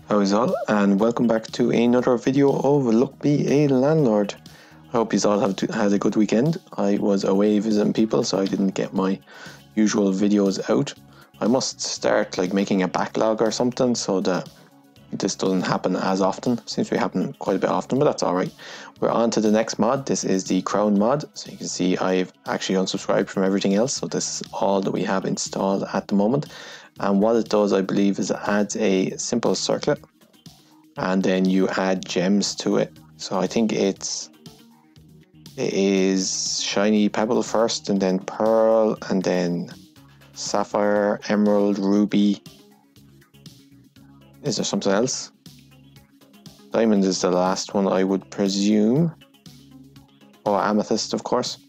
How's all, and welcome back to another video of Look Be a Landlord. I hope you all had a good weekend. I was away visiting people, so I didn't get my usual videos out. I must start making a backlog or something so that this doesn't happen as often. Seems to be happening quite a bit often, but that's alright. We're on to the next mod. This is the Crown mod. So you can see I've actually unsubscribed from everything else, so this is all that we have installed at the moment. And what it does, I believe, is it adds a simple circlet and then you add gems to it. So I think it is shiny pebble first, and then pearl, and then sapphire, emerald, ruby. Is there something else? Diamond is the last one, I would presume. Oh, amethyst, of course.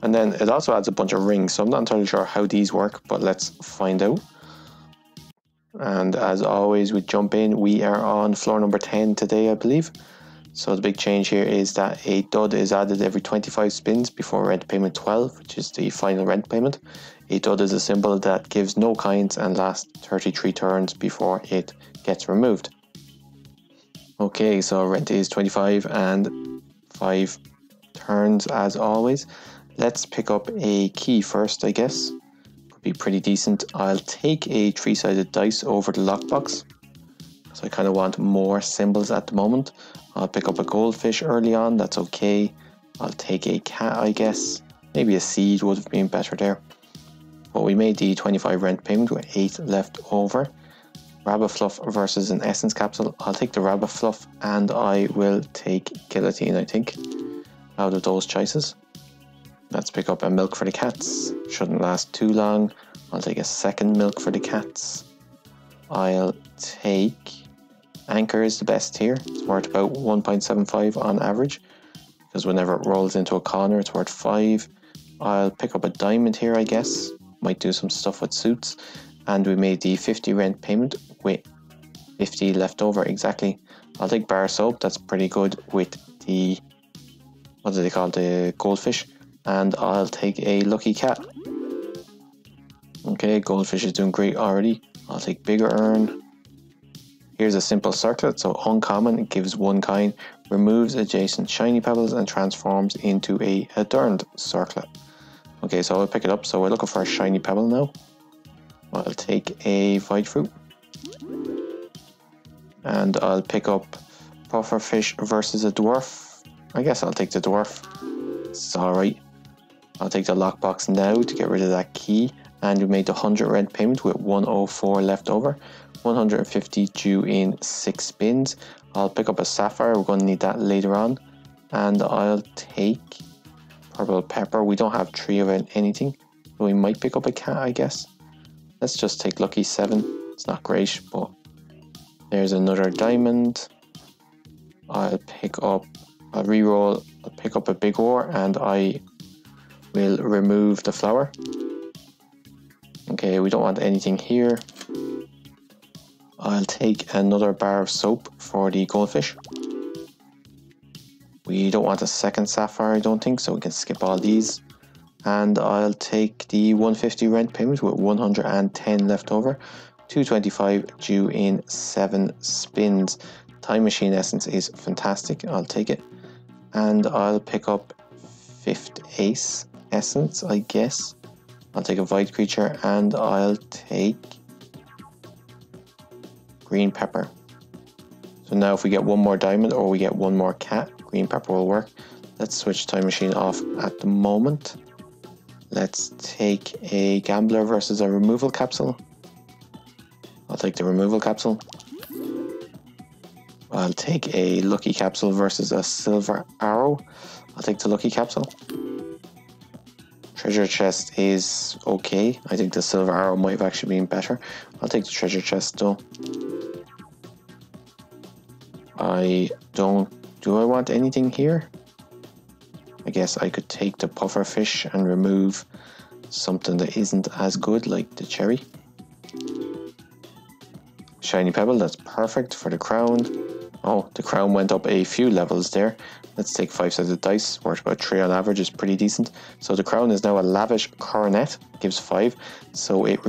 And then it also adds a bunch of rings, so I'm not entirely sure how these work, but let's find out. And as always, we jump in. We are on floor number 10 today, I believe. So the big change here is that a dud is added every 25 spins before rent payment 12, which is the final rent payment. A dud is a symbol that gives no kinds and lasts 33 turns before it gets removed. Okay, so rent is 25 and 5 turns as always. Let's pick up a key first, I guess. Could be pretty decent. I'll take a 3-sided dice over the lockbox, so I kind of want more symbols at the moment. I'll pick up a goldfish early on, that's okay. I'll take a cat, I guess. Maybe a seed would have been better there. But we made the 25 rent payment with 8 left over. Rabbit fluff versus an essence capsule. I'll take the rabbit fluff, and I will take guillotine, I think, out of those choices. Let's pick up a milk for the cats. Shouldn't last too long. I'll take a second milk for the cats. I'll take anchor is the best here. It's worth about 1.75 on average, because whenever it rolls into a corner it's worth 5. I'll pick up a diamond here, I guess. Might do some stuff with suits. And we made the 50 rent payment with 50 left over exactly. I'll take bar soap, that's pretty good with the, what do they call the goldfish. And I'll take a lucky cat. Okay, goldfish is doing great already. I'll take bigger urn. Here's a simple circlet, so uncommon, it gives 1 kind, removes adjacent shiny pebbles and transforms into a adorned circlet. Okay, so I'll pick it up. So we're looking for a shiny pebble now. I'll take a white fruit. And I'll pick up pufferfish versus a dwarf. I guess I'll take the dwarf. It's alright. I'll take the lockbox now to get rid of that key. And we made the 100 rent payment with 104 left over. 150 due in 6 spins. I'll pick up a sapphire, we're going to need that later on. And I'll take purple pepper. We don't have 3 of anything, so we might pick up a cat, I guess. Let's just take lucky 7. It's not great, but there's another diamond. I'll reroll, I'll pick up a big ore, and I will remove the flower. Okay, we don't want anything here. I'll take another bar of soap for the goldfish. We don't want a second sapphire, I don't think, so we can skip all these. And I'll take the 150 rent payment with 110 left over. 225 due in 7 spins. Time machine essence is fantastic, I'll take it. And I'll pick up 5th ace essence, I guess. I'll take a void creature, and I'll take green pepper. So now if we get 1 more diamond or we get 1 more cat, green pepper will work. Let's switch time machine off at the moment. Let's take a gambler versus a removal capsule. I'll take the removal capsule. I'll take a lucky capsule versus a silver arrow. I'll take the lucky capsule. Treasure chest is okay. I think the silver arrow might have actually been better. I'll take the treasure chest though. Do I want anything here? I guess I could take the pufferfish and remove something that isn't as good, like the cherry. Shiny pebble, that's perfect for the crown. Oh, the crown went up a few levels there. Let's take 5-sided dice, worth about 3 on average, is pretty decent. So the crown is now a lavish coronet, gives 5. So it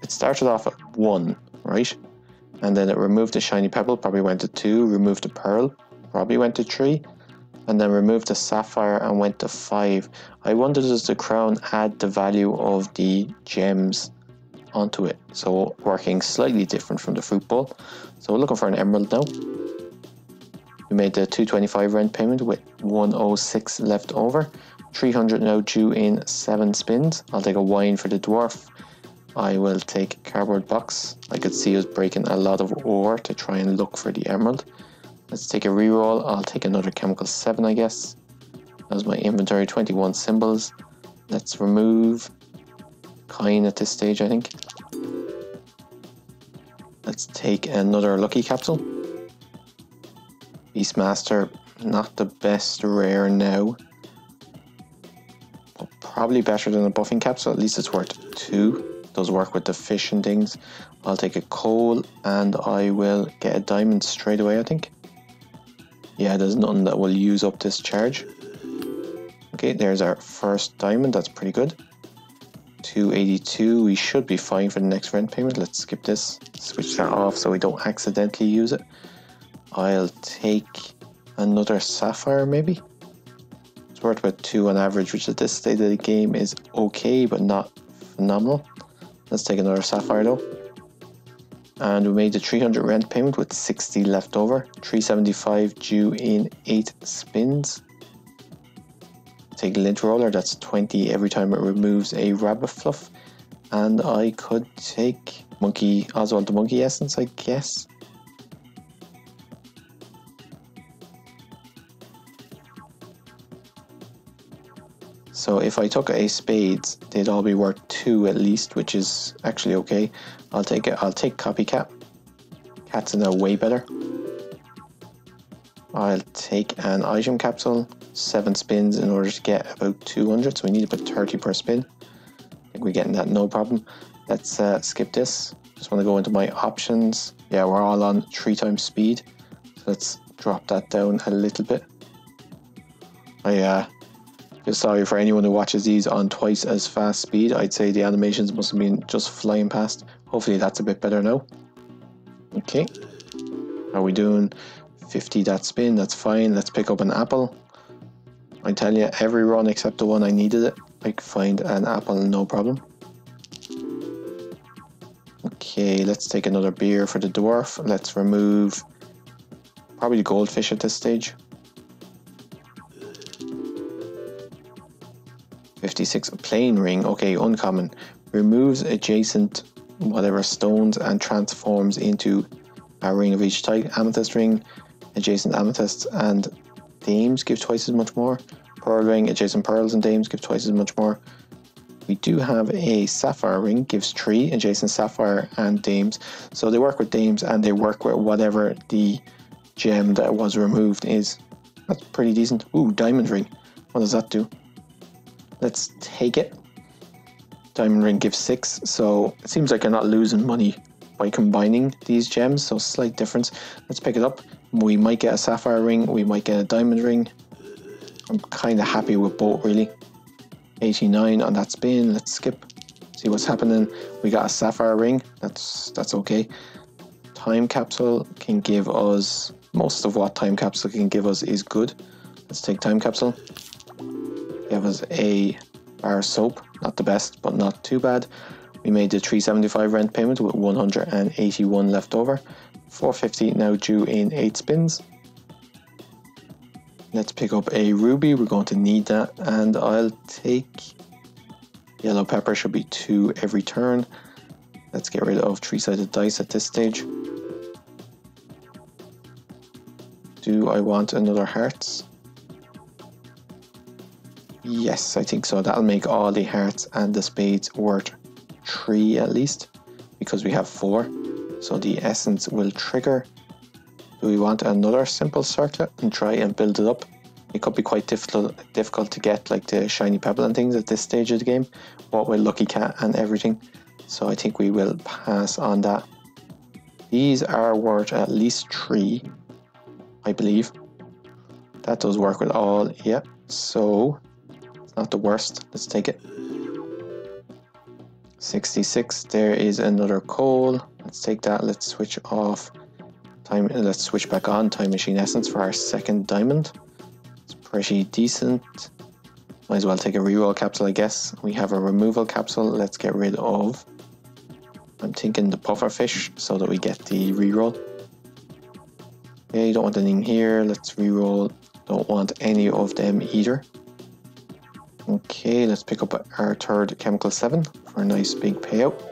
started off at 1, right? And then it removed the shiny pebble, probably went to 2, removed the pearl, probably went to 3, and then removed the sapphire and went to 5. I wonder, does the crown add the value of the gems onto it? So working slightly different from the fruit bowl. So we're looking for an emerald now. We made the 225 rent payment with 106 left over. 300 now due in 7 spins. I'll take a wine for the dwarf. I will take cardboard box. I could see us breaking a lot of ore to try and look for the emerald. Let's take a reroll. I'll take another chemical 7, I guess. That was my inventory, 21 symbols. Let's remove Kine at this stage, I think. Let's take another lucky capsule. Beastmaster, not the best rare now. But probably better than a buffing capsule. At least it's worth 2. Does work with the fish and things. I'll take a coal and I will get a diamond straight away, I think. Yeah, there's nothing that will use up this charge. Okay, there's our first diamond. That's pretty good. 282. We should be fine for the next rent payment. Let's skip this. Switch that off so we don't accidentally use it. I'll take another sapphire maybe. It's worth about 2 on average, which at this stage of the game is okay, but not phenomenal. Let's take another sapphire though. And we made the 300 rent payment with 60 left over. 375 due in 8 spins. Take lint roller, that's 20 every time it removes a rabbit fluff. And I could take monkey, Oswald the monkey essence, I guess. So if I took a spades, they'd all be worth 2 at least, which is actually okay. I'll take it. I'll take copycat. Cats are now way better. I'll take an item capsule. 7 spins in order to get about 200, so we need about 30 per spin. I think we're getting that no problem. Let's skip this. Just want to go into my options. Yeah, we're all on 3 times speed. So let's drop that down a little bit. I feel sorry for anyone who watches these on twice as fast speed. I'd say the animations must have been just flying past. Hopefully that's a bit better now. Okay. How are we doing? 50 that spin, that's fine. Let's pick up an apple. I tell you, every run except the one I needed it, I could find an apple no problem. Okay, let's take another beer for the dwarf. Let's remove probably the goldfish at this stage. 56, plain ring. Okay, uncommon. Removes adjacent whatever stones and transforms into a ring of each type. Amethyst ring, adjacent amethysts and dames give twice as much more. Pearl ring, adjacent pearls and dames give twice as much more. We do have a sapphire ring, gives 3 adjacent sapphire and dames. So they work with dames and they work with whatever the gem that was removed is. That's pretty decent. Ooh, diamond ring. What does that do? Let's take it. Diamond ring gives 6, so it seems like you're not losing money by combining these gems, so slight difference. Let's pick it up. We might get a sapphire ring, we might get a diamond ring. I'm kind of happy with both really. 89 on that spin. Let's skip, see what's happening. We got a sapphire ring, that's okay. Time capsule can give us, most of what time capsule can give us is good. Let's take time capsule. Give us a bar soap, not the best but not too bad. We made the 375 rent payment with 181 left over. 450 now due in 8 spins. Let's pick up a ruby, we're going to need that, and I'll take yellow pepper, should be 2 every turn. Let's get rid of 3-sided dice at this stage. Do I want another hearts? Yes, I think so. That'll make all the hearts and the spades worth 3 at least, because we have 4. So the essence will trigger. Do we want another simple circlet and try and build it up? It could be quite difficult to get like the shiny pebble and things at this stage of the game, what with lucky cat and everything. So I think we will pass on that. These are worth at least 3, I believe. That does work with all, yeah. So it's not the worst. Let's take it. 66. There is another coal. Let's take that. Let's switch off time. Let's switch back on time machine essence for our second diamond. It's pretty decent. Might as well take a reroll capsule, I guess. We have a removal capsule. Let's get rid of, I'm thinking, the puffer fish so that we get the reroll. Okay, don't want anything here. Let's reroll. Don't want any of them either. Okay, let's pick up our third chemical 7 for a nice big payout.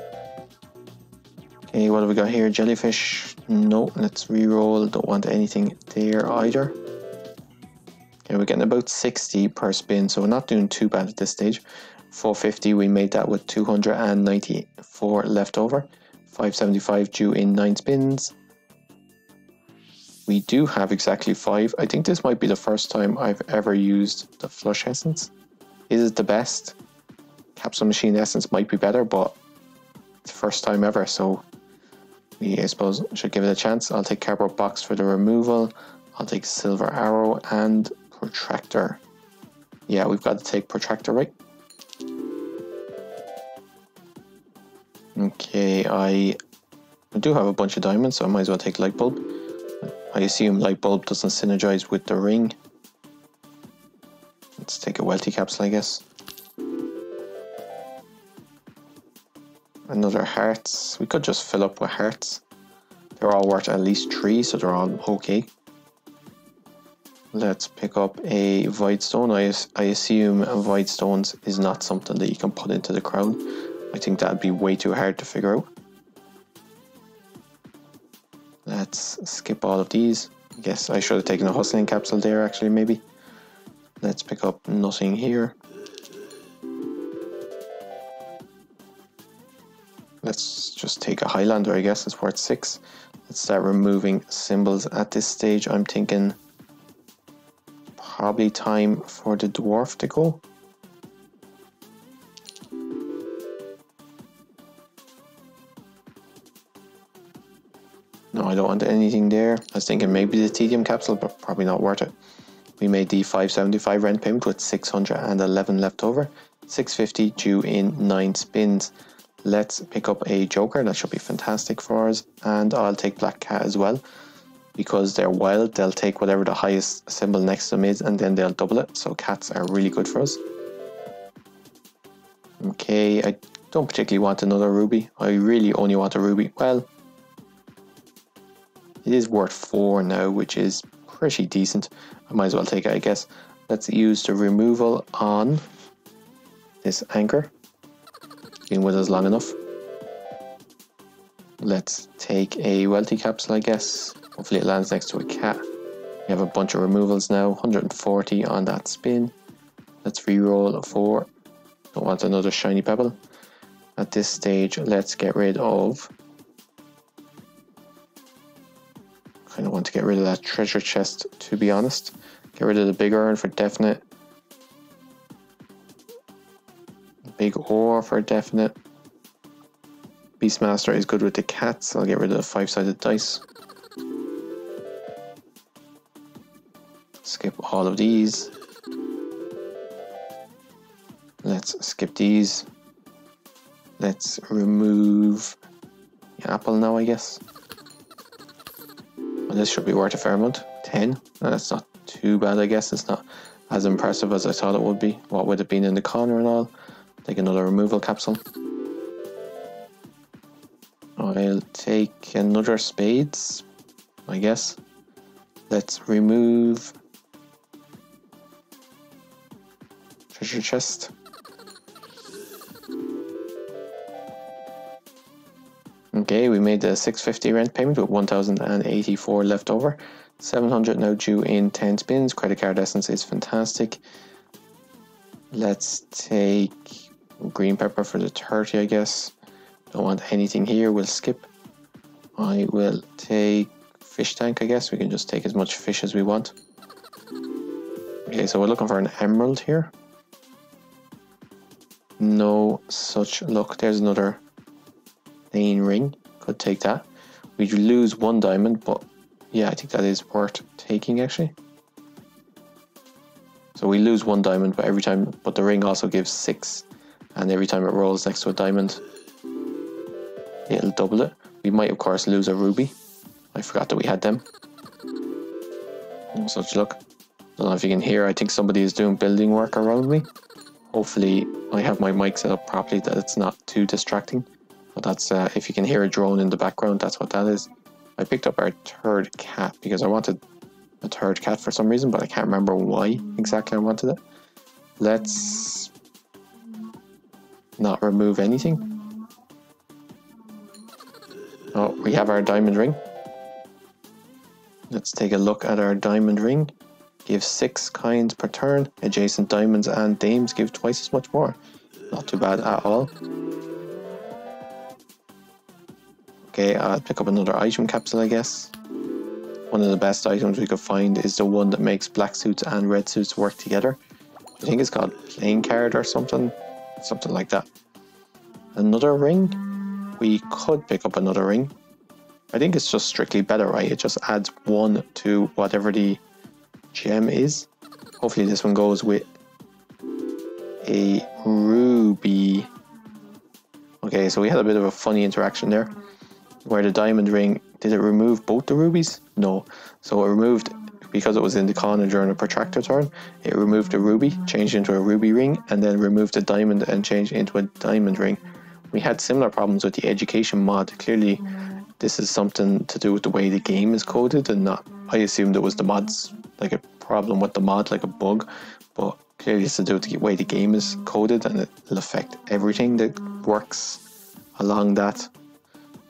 Okay, what have we got here? Jellyfish. No, let's reroll. Don't want anything there either. Okay, we're getting about 60 per spin, so we're not doing too bad at this stage. 450, we made that with 294 left over. 575 due in 9 spins. We do have exactly 5. I think this might be the first time I've ever used the flush essence. Is it the best? Capsule machine essence might be better, but it's the first time ever, so we, I suppose, should give it a chance. I'll take cardboard box for the removal. I'll take silver arrow and protractor. Yeah, we've got to take protractor, right? Okay, I do have a bunch of diamonds, so I might as well take light bulb. I assume light bulb doesn't synergize with the ring. Let's take a welty capsule, I guess. Another hearts. We could just fill up with hearts. They're all worth at least 3, so they're all okay. Let's pick up a void stone. I assume void stones is not something that you can put into the crown. I think that'd be way too hard to figure out. Let's skip all of these. I guess I should have taken a hustling capsule there actually, maybe. Let's pick up nothing here. Let's just take a Highlander, I guess. It's worth 6. Let's start removing symbols at this stage. I'm thinking probably time for the dwarf to go. No, I don't want anything there. I was thinking maybe the tedium capsule, but probably not worth it. We made the 575 rent payment with 611 left over. 650 due in 9 spins. Let's pick up a joker. That should be fantastic for us. And I'll take black cat as well. Because they're wild, they'll take whatever the highest symbol next to them is and then they'll double it. So cats are really good for us. Okay, I don't particularly want another ruby. I really only want a ruby. Well, it is worth 4 now, which is pretty decent. I might as well take it, I guess. Let's use the removal on this anchor. Been with us long enough. Let's take a wealthy capsule, I guess. Hopefully it lands next to a cat. We have a bunch of removals now. 140 on that spin. Let's reroll a 4. Don't want another shiny pebble. At this stage, let's get rid of... I kind of want to get rid of that treasure chest, to be honest. Get rid of the big urn for definite. Big ore for definite. Beastmaster is good with the cats. I'll get rid of the 5-sided dice. Skip all of these. Let's skip these. Let's remove the apple now, I guess. Well, this should be worth a fair amount. 10. That's not too bad, I guess. It's not as impressive as I thought it would be. What would it been in the corner and all? Take another removal capsule. I'll take another spades, I guess. Let's remove treasure chest. Okay, we made the 650 rent payment with 1084 left over. 700 now due in 10 spins. Credit card essence is fantastic. Let's take green pepper for the 30, I guess. Don't want anything here, we'll skip. I will take fish tank, I guess. We can just take as much fish as we want. Okay, so we're looking for an emerald here. No such luck. There's another plain ring. Could take that. We lose 1 diamond, but yeah, I think that is worth taking actually. So we lose 1 diamond, but the ring also gives 6, and every time it rolls next to a diamond, it'll double it. We might of course lose a ruby. I forgot that we had them. No such luck. Don't know if you can hear, I think somebody is doing building work around me. Hopefully I have my mic set up properly that it's not too distracting. But that's, if you can hear a drone in the background, that's what that is. I picked up our third cat because I wanted a third cat for some reason, but I can't remember why exactly I wanted it. Let's not remove anything. Oh, we have our diamond ring. Let's take a look at our diamond ring. Give 6 coins per turn. Adjacent diamonds and dames give twice as much more. Not too bad at all. Okay, I'll pick up another item capsule, I guess. One of the best items we could find is the one that makes black suits and red suits work together. I think it's called playing card or something. Something like that. Another ring? We could pick up another ring. I think it's just strictly better, right? It just adds 1 to whatever the gem is. Hopefully this one goes with a ruby. Okay, so we had a bit of a funny interaction there. Where the diamond ring, did it remove both the rubies? No. So it removed, because it was in the corner during a protractor turn, it removed the ruby, changed into a ruby ring, and then removed the diamond and changed into a diamond ring. We had similar problems with the education mod. Clearly, this is something to do with the way the game is coded and not, I assumed it was the mods, like a problem with the mod, like a bug, but clearly it's to do with the way the game is coded and it'll affect everything that works along that,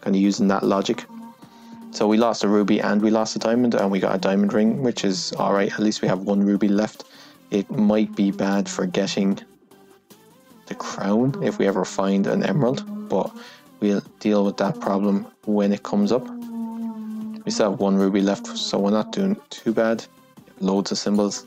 kind of using that logic. So we lost a ruby and we lost a diamond and we got a diamond ring, which is alright. At least we have 1 ruby left. It might be bad for getting the crown if we ever find an emerald, but we'll deal with that problem when it comes up. We still have 1 ruby left, so we're not doing too bad. Loads of symbols.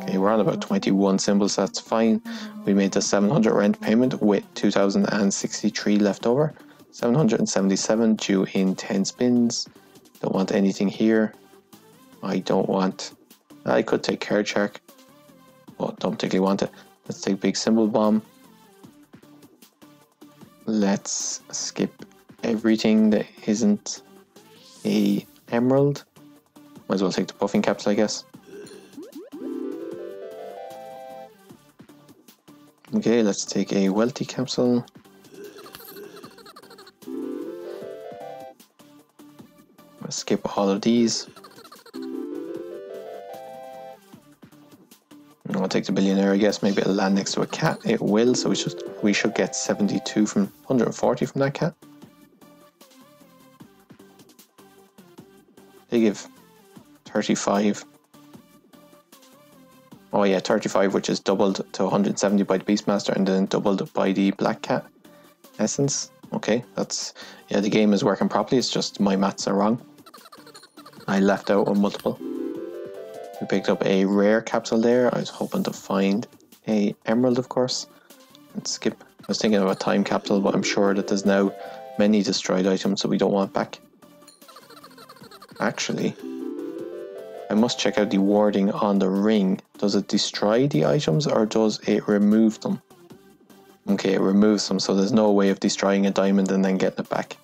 Okay, we're on about 21 symbols, that's fine. We made the 700 rent payment with 2063 left over. 777 due in 10 spins. Don't want anything here. I don't want... I could take card shark, but don't particularly want it. Let's take big symbol bomb. Let's skip everything that isn't a emerald. Might as well take the buffing capsule, I guess. Okay, let's take a wealthy capsule. Let's skip all of these. I'll take the billionaire, I guess. Maybe it'll land next to a cat. It will, so we should get 72 from 140 from that cat. They give 35. Oh yeah, 35, which is doubled to 170 by the Beastmaster and then doubled by the Black Cat essence. Okay, that's... yeah, the game is working properly, it's just my maths are wrong. I left out a multiple. We picked up a rare capsule there. I was hoping to find a emerald, of course. Let's skip. I was thinking of a time capsule, but I'm sure that there's now many destroyed items that we don't want back. Actually, I must check out the wording on the ring. Does it destroy the items or does it remove them? Okay, it removes them, so there's no way of destroying a diamond and then getting it back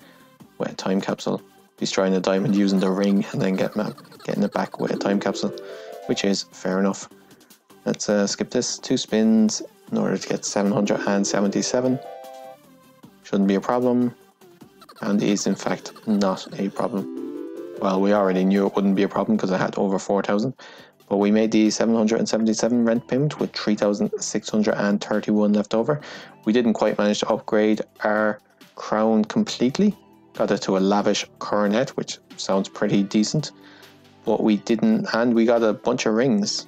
with a time capsule. Destroying a diamond using the ring and then getting it back with a time capsule, which is fair enough. Let's skip this. 2 spins in order to get 777. Shouldn't be a problem, and is in fact not a problem. Well, we already knew it wouldn't be a problem because I had over 4,000. But we made the 777 rent payment with 3,631 left over. We didn't quite manage to upgrade our crown completely. Got it to a lavish coronet, which sounds pretty decent. But we didn't, and we got a bunch of rings.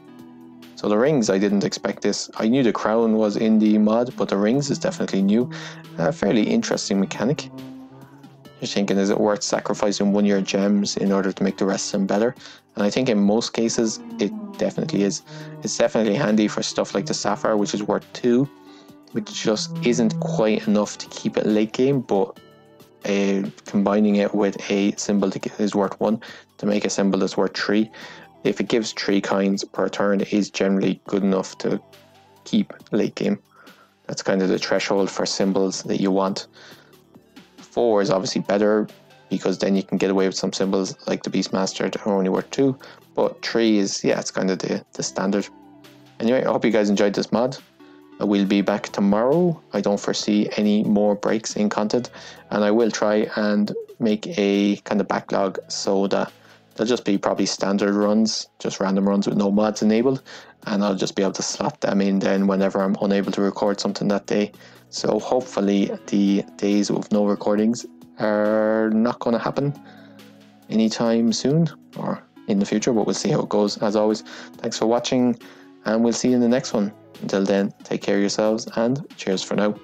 So the rings, I didn't expect this. I knew the crown was in the mod, but the rings is definitely new. A fairly interesting mechanic. You're thinking, is it worth sacrificing 1 of your gems in order to make the rest of them better? And I think in most cases, it definitely is. It's definitely handy for stuff like the sapphire, which is worth 2, which just isn't quite enough to keep it late game, but combining it with a symbol is worth 1 to make a symbol that's worth 3. If it gives 3 coins per turn, it is generally good enough to keep late game. That's kind of the threshold for symbols that you want. 4 is obviously better, because then you can get away with some symbols like the Beastmaster that are only worth 2. But 3 is, yeah, it's kind of the standard. Anyway, I hope you guys enjoyed this mod. I will be back tomorrow. I don't foresee any more breaks in content, and I will try and make a kind of backlog so that they'll just be probably standard runs, just random runs with no mods enabled, and I'll just be able to slot them in then whenever I'm unable to record something that day. So hopefully the days with no recordings are not going to happen anytime soon or in the future, but we'll see how it goes. As always, thanks for watching, and we'll see you in the next one. Until then, take care of yourselves, and cheers for now.